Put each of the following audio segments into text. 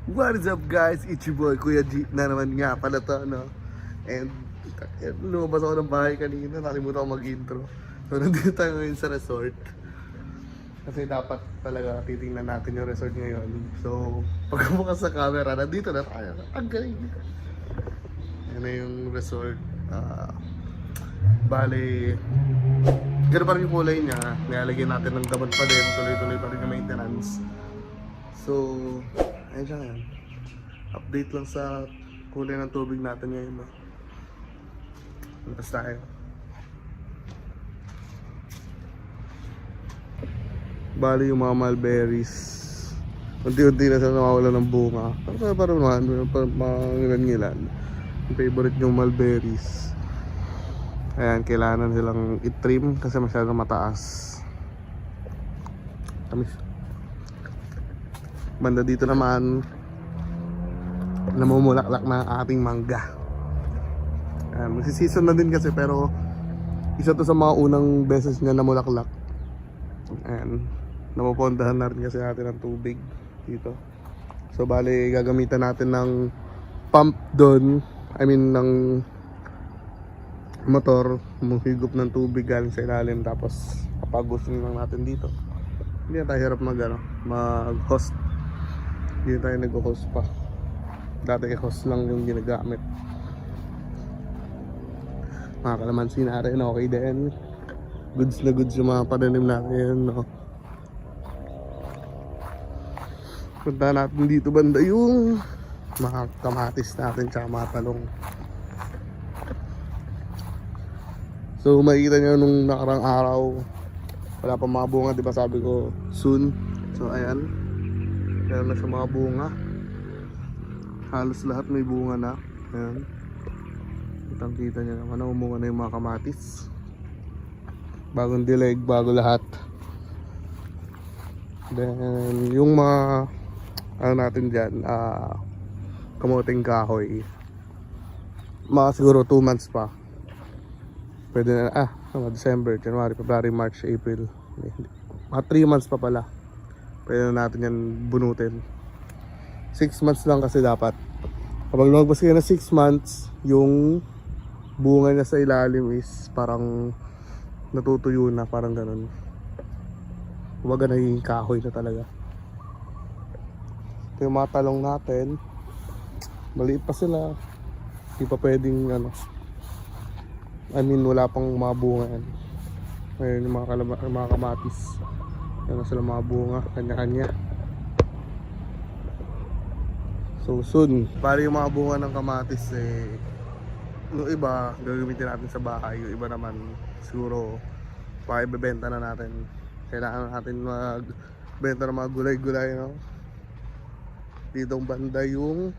What is up guys? It's your boy Kuya G na naman nga pala to, no? And lumabas ako ng bahay kanina, nakalimutan ako mag-intro. So nandito tayo ngayon sa resort. Kasi dapat talaga titingnan natin yung resort ngayon. So pagkabukas sa camera, nandito na tayo. Ang galing! Yan na yung resort. Bale, gano'n pa rin yung kulay niya. Nilalagyan natin ng damot pa din. Tuloy-tuloy pa rin yung maintenance. So, ayun siya ngayon. Update lang sa kulay ng tubig natin ngayon. No? Labas tayo. Bali yung mga mulberries. Unti-unti na sila nawawala ng bunga. Parang naman, mga ngilan-ngilan. Yung favorite yung mulberries. Ayan, kailangan silang i-trim kasi masyadong mataas. Tamis. Banda dito naman, namumulaklak na ang ating mangga. Ayan, magsisseason na din kasi pero isa to sa mga unang beses niya namulaklak. Ayan, napupuntahan na rin kasi natin ng tubig dito. So bali, gagamitan natin ng pump doon. I mean, ng motor, humihigop ng tubig galing sa ilalim tapos papagusin lang natin dito. Hindi na tayo hirap mag-host. Hindi na tayo nag-host pa. Dati host lang yung ginagamit. Mga kalamansi na rin, okay din. Goods na goods yung mga pananim natin, no? Punta natin dito banda yung mga kamatis natin tsaka mga talong. So makikita nyo nung nakarang araw wala pa mga bunga, diba sabi ko soon. So ayan, meron na siya mga bunga. Halos lahat may bunga na. Ayan, kitang kita nyo naman, namumunga na yung mga kamatis. Bagong dileg, bago lahat. Then yung mga ano natin dyan, kamuting kahoy, mga siguro 2 months pa. Pwede na, December, January, February, March, April. Mga 3 months pa pala. Pwede na natin yan bunutin. 6 months lang kasi dapat. Kapag lumagpas kayo na 6 months, yung bunga niya sa ilalim is parang natutuyo na, parang ganun. Huwag naging kahoy na talaga. Ito yung mga talong natin. Maliit pa sila. Hindi pa pwedeng I mean, wala pang mga bunga yan. Ngayon yung mga kamatis. Yan na sila mga bunga, kanya-kanya. So soon, pari yung mga bunga ng kamatis yung iba gagamitin natin sa bahay. Yung iba naman siguro pakibebenta na natin. Kailangan natin magbenta ng mga gulay-gulay, no? Ditong banda yung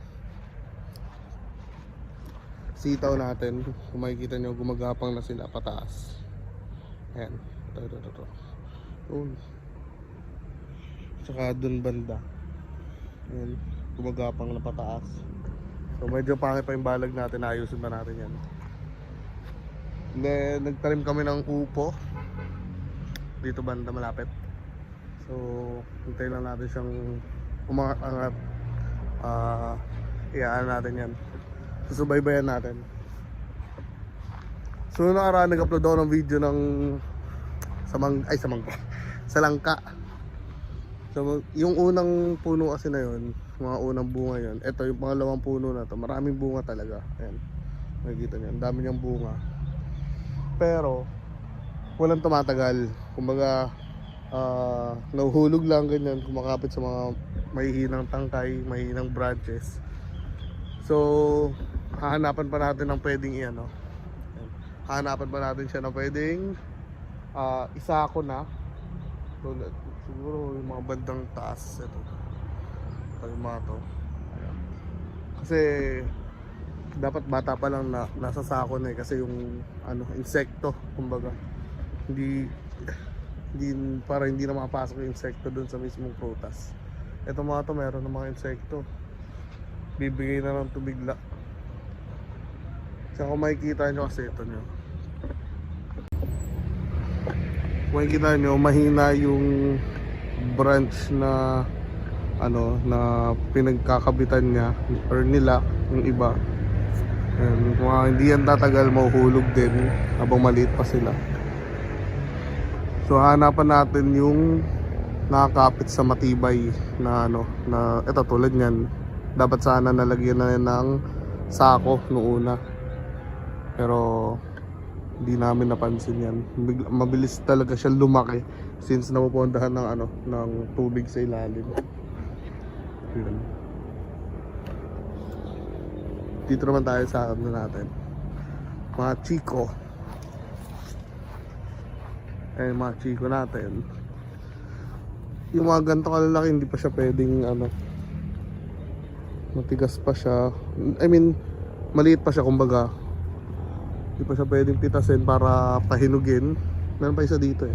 sitaw natin. Kung makikita nyo, gumagapang na sila pataas. Ayan, ito. Tsaka dun banda, ayan, gumagapang na pataas. So medyo pangit pa yung balag natin, ayusin na natin yan. And then nagtanim kami ng upo dito banda malapit. So hintayin lang natin siyang umangat. Iyaan natin yan, susubaybayan natin. So nung nakaraan nag-upload ako ng video ng sa langka. So yung unang puno kasi na yun, mga unang bunga yun. Ito yung pangalawang puno na to, maraming bunga talaga. Ayan, makikita nyo, ang dami niyang bunga. Pero walang tumatagal. Kumbaga nahuhulog lang ganyan, kumakapit sa mga mahihinang tangkay, mahihinang branches. So hahanapan pa natin ng pwedeng hahanapan pa natin siya ng pwedeng isako na. So, siguro yung mga bandang taas. Ito yung mga to. Ayan. Kasi dapat bata pa lang na nasa sako na kasi yung insekto, kumbaga hindi para hindi na makapasok yung insekto dun sa mismong prutas. Ito mga to, meron ng mga insekto, bibigay na ng tubigla. Kung makikita nyo kasi ito nyo, makikita nyo mahina yung branch na na pinagkakabitan niya or nila yung iba. And mga hindi yan tatagal, mahuhulog din habang maliit pa sila. So hanapan natin yung nakakapit sa matibay na na ito tulad niyan. Dapat sana nalagyan na ng sako noong una. Pero hindi namin napansin yan. Mabilis talaga siya lumaki since napupuntahan ng ng tubig sa ilalim. Yun. Dito naman tayo sa natin. Mga chiko. Mga chiko natin. Yung mga ganito kalalaki hindi pa siya pwedeng matigas pa siya. I mean, maliit pa siya kumbaga. Hindi pa siya pwedeng pitasin para pahinugin. Meron pa isa dito eh.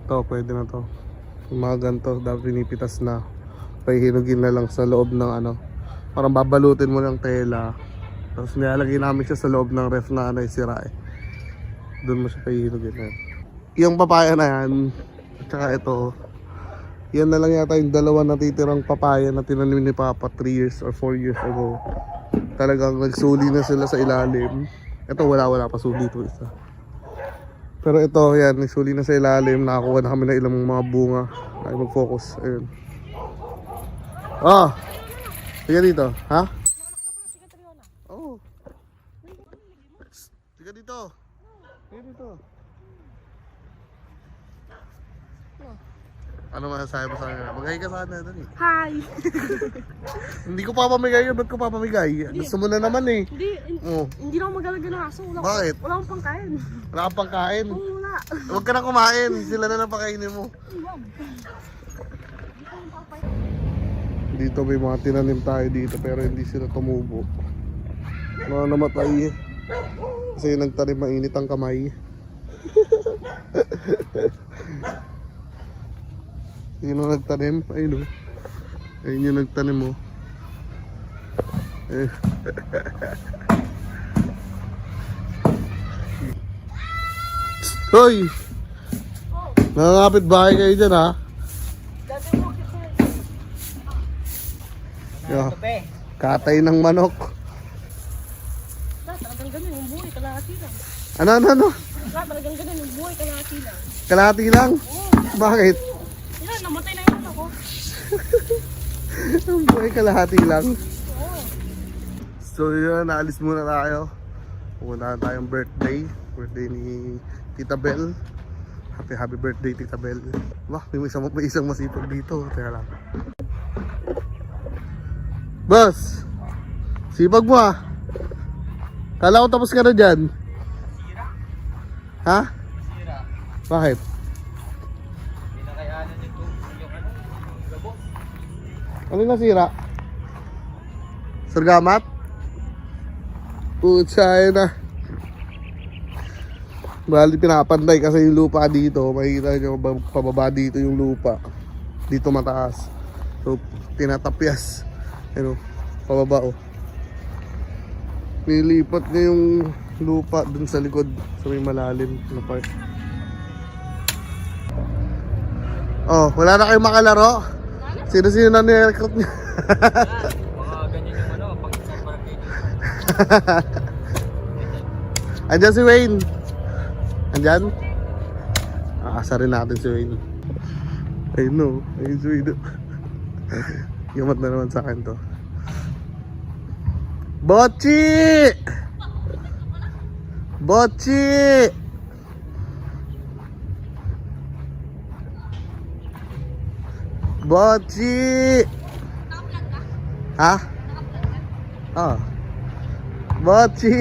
Ito, pwede na to. Yung mga ganito, dapat pinipitas na. Pahinugin na lang sa loob ng parang babalutin mo ng tela. Tapos nilalagay namin siya sa loob ng ref na sira eh. Doon mo siya pahinugin na. Yung papaya na yan, at saka ito, yan na lang yata yung dalawa natitirang papaya na tinanim ni Papa 3 years or 4 years ago. Talagang nagsuli na sila sa ilalim. Ito wala pa suli ito isa. Pero ito yan, nagsuli na sa ilalim. Nakakuha na kami ng ilang mga bunga. Ay mag-focus. Ayun. Tiga dito. Ha? Oo. Tiga dito. Tiga dito. Ano masasabi mo sa kanya? Magay ka sana doon eh. Hi! Hindi ko papamigay yun. Ba't ko papamigay? Gusto mo na naman eh. Hindi na ako maglalagay ng aso. Bakit? Wala akong pangkain. Wala kang pangkain. Oo, wala. Huwag ka na kumain. Sila na lang pakainin mo. Dito may mga tinanim tayo dito pero hindi sila tumubo. Mga namatay. Kasi nagtanim mainit ang kamay. Yun ang nagtanim. Ayun o. Ayun yung nagtanim mo. Hoy! Nakakapit bahay kayo dyan ha? Yo, katay ng manok. Talagang ganun yung buhay, kalahati lang. Ano? Talagang ganun yung buhay, kalahati lang. Kalahati lang? Oo. Bakit? Yan, namatay na yun ako. Ang buhay kalahati lang. Oo. So yun, naalis muna tayo. Pumunta tayong birthday. Birthday ni Tita Bel. Happy birthday Tita Bel. Wah, may isang masipag dito. Teka lang. Boss! Sipag mo ah. Kala ko tapos ka na dyan. Ha? Bakit? Ano yung nasira? Sargamat? Putsaya na. Bali pinapanday kasi yung lupa dito. Makikita nyo pababa dito yung lupa. Dito mataas. So tinatapyas. Ano, pababa oh. Nilipat niya yung lupa dun sa likod. Sa may malalim na part. Oh, wala na kayong makalaro? Sino-sino na nirecruit niya? Mga ganyan yung pag Andyan si Wayne. Andyan? Aasarin natin si Wayne. I know. Ayun si Wayne. Yamat na naman sa akin to. Bochi! Bochi! Bochi! Ha? Oh. Bochi!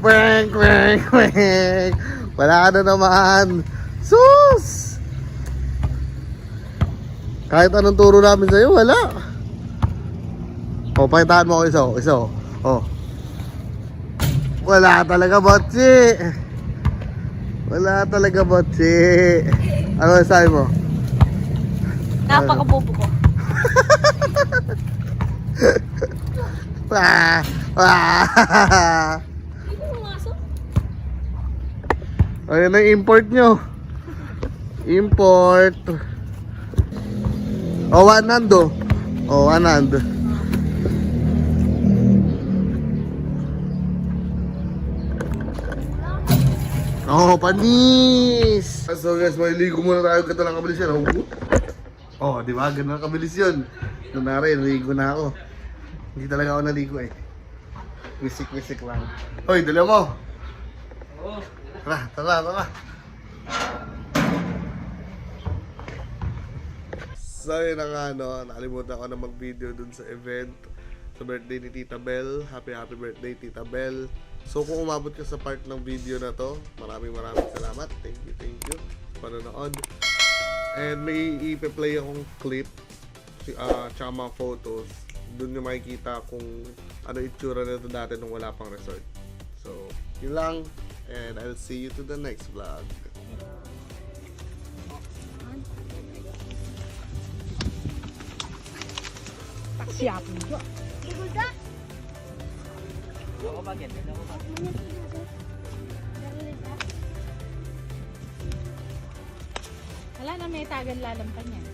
Kweng, kweng, kweng! Wala na naman! Sus! Kahit anong turo namin sa'yo, wala. O, pakitaan mo ako isa. O. Wala talaga, Botsi. Wala talaga, Botsi. Ano sabi mo? Napakabobo ko. Wah! Wah! Ayan na yung import nyo. Import. O, one hand oh. O, one hand. Oh, panis! So guys, maliligo muna tayo. Ganito lang kabilis yan. Oh, di ba? Ganun lang kabilis yun. Kunwari, naligo na ako. Hindi talaga ako naligo eh. Wisik-wisik lang. Hoy, dala mo! Oo. Tara. So yun na nga, no, nakalimutan ko na mag-video dun sa event sa birthday ni Tita Bel. Happy birthday, Tita Bel. So kung umabot ka sa part ng video na to, maraming salamat. Thank you sa panonood. And may ipe-play akong clip, tsaka mga photos. Doon nyo makikita kung ano itsura nito dati nung wala pang resort. So, yun lang. And I'll see you to the next vlog. Paksiyapin ko. Ako ba yan? Ako ba? Wala na, may tagal lalampan yan.